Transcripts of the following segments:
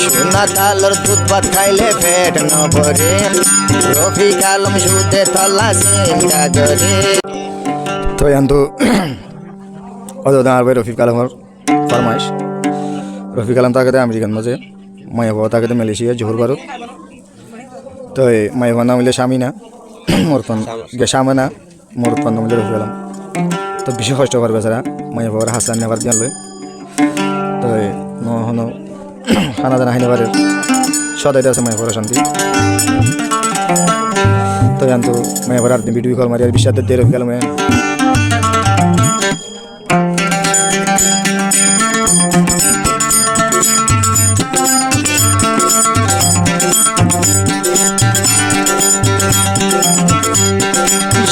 সোনা তালর দুধ ভাত খাইলে পেট ন ভরে রফিক আলম সুদে তল্লা চিন্তা করে তো এন্তু ভাই রফিক আলমের ফরমাইশ রফিক আলম তাকে আমেরিকান মাঝে মায়াবা তাকে মালয়েশিয়া জোহর ভারত তো মায়াবা নাম হইলে স্বামীনা মরতন সামানা মরতন নাম হইলে রফিক আলম তো বেশি কষ্ট করবে বেচারা মায়াবার হাসান নেবার জ্ঞান লই তো নহনো খানা দানা খাই নেবারে সদাইতে আছে মায়াবার শান্তি তো জানতো মায়াবার আর ভিডিও কল মারি আর বিশ্বাস দিয়ে রফিক আলমে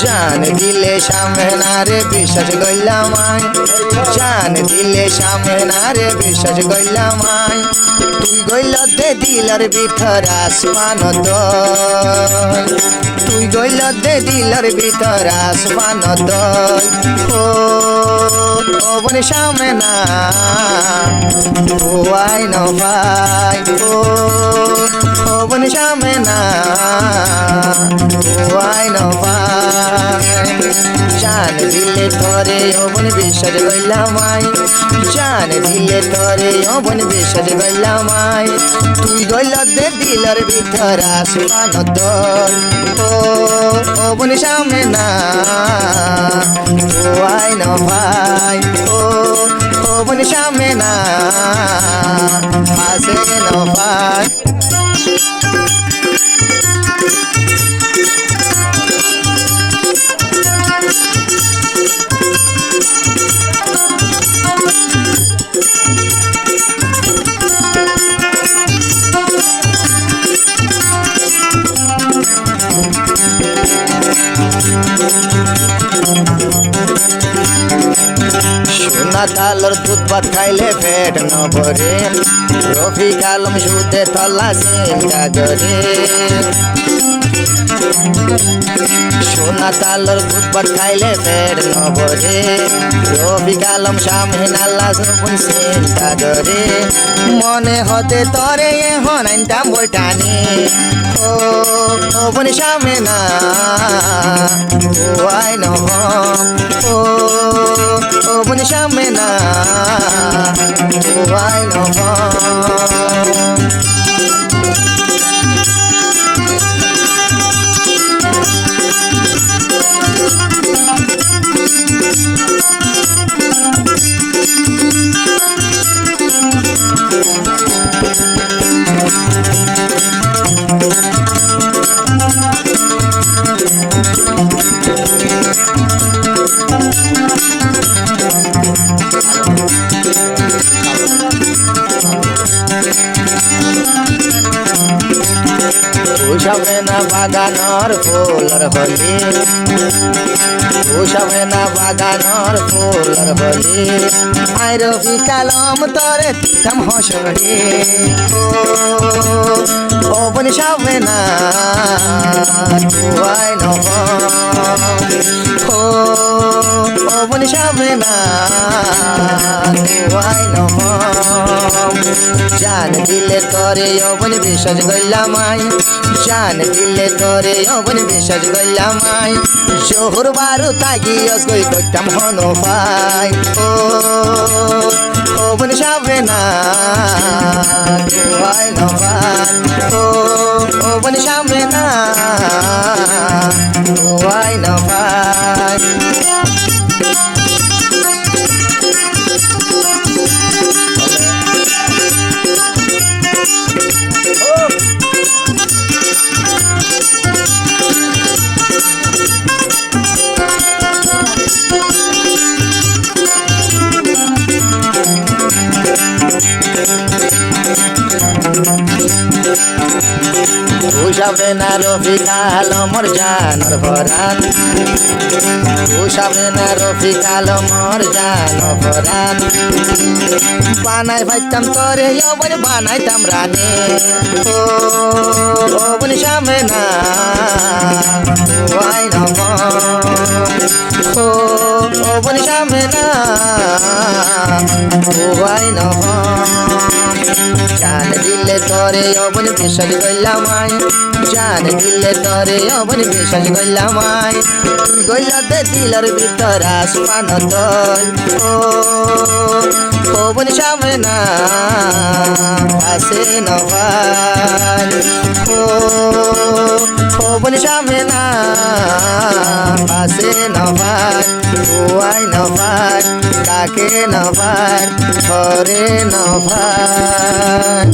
জান দিলে সামনে না রে বিশ্বাস করলাম জান দিলে সামনে না রে বিশ্বাস করলাম তুই গইলতে দিলার ভিতর আসমান তুই গইলতে দিলার ভিতর আসমান ও বনে সামনে না ও আই ন ভাই ও বনে সামনে না ও আই ন ভাই জান দিলে তোরে অবন বিশ্বাস করলাম জান দিলে তোরে অবন বিশ্বাস করলাম তুই গইলতে দিলার ভিতর আসমান ও অবন সামনে না ও আই ন ভাই ও অবন সামনে না আসে ন ভাই সোনা তালর দুধ ভাত খাইলে পেট ন ভরে রফিক আলম সুদে তল্লা চিন্তা করে সোনা তালর দুধ ভাত খাইলে পেট ন ভরে রফিক আলম সামনে নাল্লা সবন চিন্তা করে মনে হতে তরে এখন আনতাম বইটানি ও বনে সামনে না ও আই ন ও বনে সামনে না ও আই ন উষাবে না বাগানর ফুলর হলি উষাবে না বাগানর ফুলর হলি আই রফিক আলম তরে তিকাম হসড়ি ও বনি সাবে না তুয়াই নব ও বনি সাবে না তুয়াই নব জান দিলে তরে অবন বিশ্বাস করলাম জান দিলে তরে অবন বিশ্বাস করলাম জোহর বারু তাগি অসগই করতাম হন পাই ও বন সাবে না তুয়াই নবাই ও বন সাবে না তুয়াই নবাই উষাবে না রফিক আলমর জানর ভরান উষাবে না রফিক আলমর জান ভরান বানাই ভাইতাম তরে অবন বানাইতাম রানে ও বন সামনে না আই নব ও বন সামনে না আই নব জান দিলে তরে অবন বিশ্বাস করলাম আই জান দিলে তরে অবন বিশ্বাস করলাম আই তুই গইলাতে দিলার ভিতর আসমান তল ও বন সামনে না আসে নভাল ও বন সামনে না আসে নভাল ও আই নভাল কাকে নভাল ঘরে নভাল